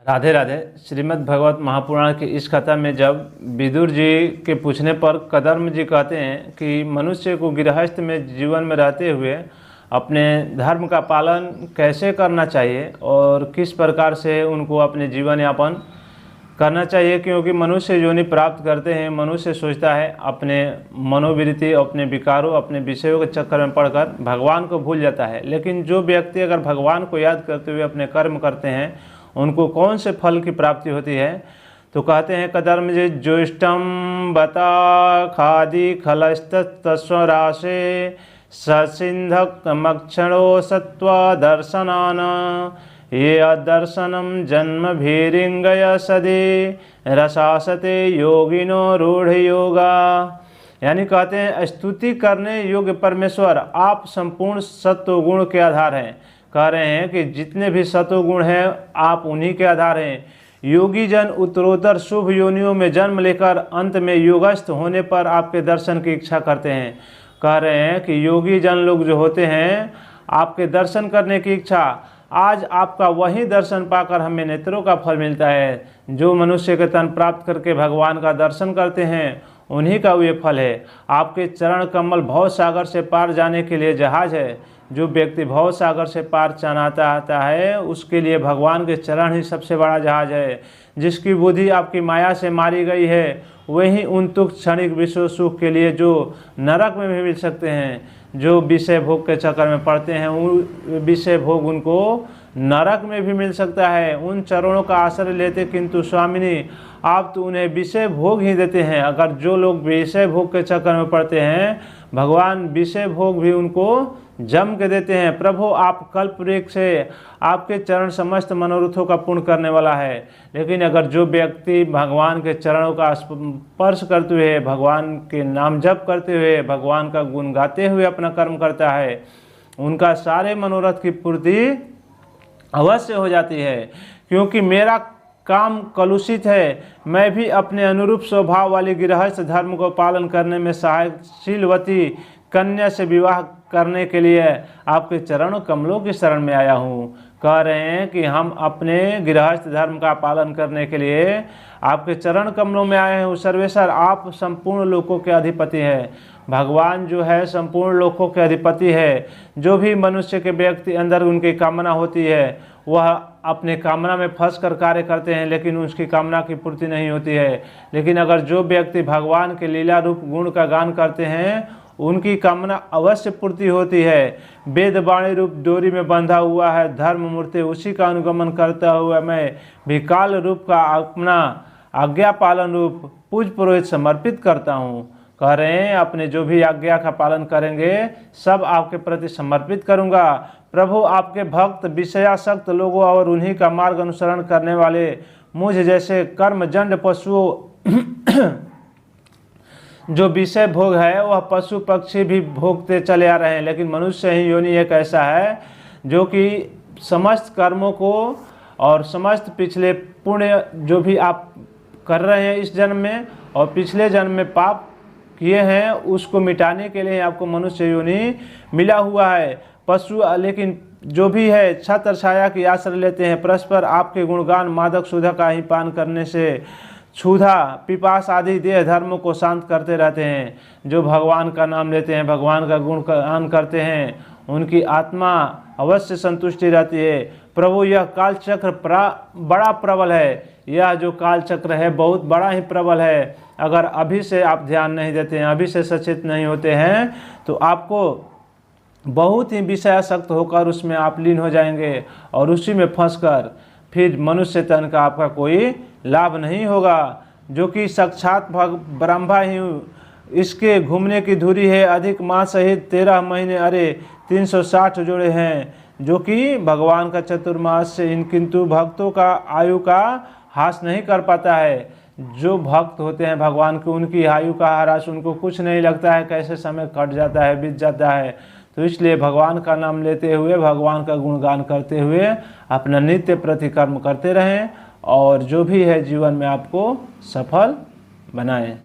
राधे राधे। श्रीमद् भगवत महापुराण की इस कथा में जब विदुर जी के पूछने पर कदर्म जी कहते हैं कि मनुष्य को गृहस्थ में जीवन में रहते हुए अपने धर्म का पालन कैसे करना चाहिए और किस प्रकार से उनको अपने जीवन यापन करना चाहिए, क्योंकि मनुष्य योनि प्राप्त करते हैं, मनुष्य सोचता है अपने मनोवृत्ति, अपने विकारों, अपने विषयों के चक्कर में पड़कर भगवान को भूल जाता है। लेकिन जो व्यक्ति अगर भगवान को याद करते हुए अपने कर्म करते हैं उनको कौन से फल की प्राप्ति होती है। तो कहते हैं कदर्म जी, ज्येष्ठम बता खादि खलस्तस्वराशे ससिंधक मक्षणो सत्व दर्शनान ये अदर्शनम जन्म भीरिंगय सदे रसासते योगिनो रूढ़ योगा। यानी कहते हैं स्तुति करने योग्य परमेश्वर आप संपूर्ण सत्व गुण के आधार हैं। कह रहे हैं कि जितने भी सत्व गुण हैं आप उन्हीं के आधार हैं। योगी जन उत्तरोत्तर शुभ योनियों में जन्म लेकर अंत में योगस्थ होने पर आपके दर्शन की इच्छा करते हैं। कह रहे हैं कि योगी जन लोग जो होते हैं आपके दर्शन करने की इच्छा, आज आपका वही दर्शन पाकर हमें नेत्रों का फल मिलता है। जो मनुष्य के तन प्राप्त करके भगवान का दर्शन करते हैं उन्हीं का ये फल है। आपके चरण कमल भव सागर से पार जाने के लिए जहाज है। जो व्यक्ति भव सागर से पार चलाता आता है उसके लिए भगवान के चरण ही सबसे बड़ा जहाज है। जिसकी बुद्धि आपकी माया से मारी गई है वही उन तुच्छ क्षणिक विश्व सुख के लिए जो नरक में भी मिल सकते हैं। जो विषय भोग के चक्कर में पड़ते हैं उन विषय भोग उनको नरक में भी मिल सकता है। उन चरणों का आश्रय लेते, किंतु स्वामिनी आप तो उन्हें विषय भोग ही देते हैं। अगर जो लोग विषय भोग के चक्कर में पड़ते हैं भगवान विषय भोग भी उनको जम के देते हैं। प्रभु आप कल्प वृक्ष से आपके चरण समस्त मनोरथों का पूर्ण करने वाला है। लेकिन अगर जो व्यक्ति भगवान के चरणों का स्पर्श करते हुए, भगवान के नाम जप करते हुए, भगवान का गुण गाते हुए अपना कर्म करता है उनका सारे मनोरथ की पूर्ति अवश्य हो जाती है। क्योंकि मेरा काम कलुषित है, मैं भी अपने अनुरूप स्वभाव वाली गृहस्थ धर्म को पालन करने में सहायशीलवती कन्या से विवाह करने के लिए आपके चरणों कमलों की शरण में आया हूँ। कह रहे हैं कि हम अपने गृहस्थ धर्म का पालन करने के लिए आपके चरण कमलों में आए हैं। सर्वेश्वर आप संपूर्ण लोकों के अधिपति हैं। भगवान जो है संपूर्ण लोकों के अधिपति है। जो भी मनुष्य के व्यक्ति अंदर उनकी कामना होती है वह अपने कामना में फंस कर कार्य करते हैं लेकिन उसकी कामना की पूर्ति नहीं होती है। लेकिन अगर जो व्यक्ति भगवान के लीला रूप गुण का गान करते हैं उनकी कामना अवश्य पूर्ति होती है। वेद वाणी रूप डोरी में बंधा हुआ है धर्म मूर्ति, उसी का अनुगमन करता हुआ मैं भी काल रूप का अपना आज्ञा पालन रूप पूज पुरोहित समर्पित करता हूँ। कह रहे हैं अपने जो भी आज्ञा का पालन करेंगे सब आपके प्रति समर्पित करूँगा। प्रभु आपके भक्त विषयासक्त लोगों और उन्हीं का मार्ग अनुसरण करने वाले मुझ जैसे कर्मजंड पशुओं जो विषय भोग है वह पशु पक्षी भी भोगते चले आ रहे हैं, लेकिन मनुष्य ही योनि एक ऐसा है जो कि समस्त कर्मों को और समस्त पिछले पुण्य जो भी आप कर रहे हैं इस जन्म में और पिछले जन्म में पाप किए हैं उसको मिटाने के लिए आपको मनुष्य योनि मिला हुआ है। पशु लेकिन जो भी है छत्र छाया की आश्रय लेते हैं, परस्पर आपके गुणगान मादक सुधा का ही पान करने से क्षुधा पिपास आदि देह धर्मों को शांत करते रहते हैं। जो भगवान का नाम लेते हैं, भगवान का गुणगान करते हैं, उनकी आत्मा अवश्य संतुष्टि रहती है। प्रभु यह काल चक्र बड़ा प्रबल है। यह जो काल चक्र है बहुत बड़ा ही प्रबल है। अगर अभी से आप ध्यान नहीं देते हैं, अभी से सचेत नहीं होते हैं तो आपको बहुत ही विषयासक्त होकर उसमें आप लीन हो जाएंगे और उसी में फंसकर फिर मनुष्य तन का आपका कोई लाभ नहीं होगा। जो कि साक्षात ब्रह्मा ही इसके घूमने की धुरी है। अधिक माह सहित 13 महीने अरे 360 जोड़े हैं जो कि भगवान का चतुर्मास से किंतु भक्तों का आयु का हास नहीं कर पाता है। जो भक्त होते हैं भगवान के उनकी आयु का ह्रास उनको कुछ नहीं लगता है, कैसे समय कट जाता है, बीत जाता है। तो इसलिए भगवान का नाम लेते हुए, भगवान का गुणगान करते हुए अपना नित्य प्रतिकर्म करते रहें और जो भी है जीवन में आपको सफल बनाएं।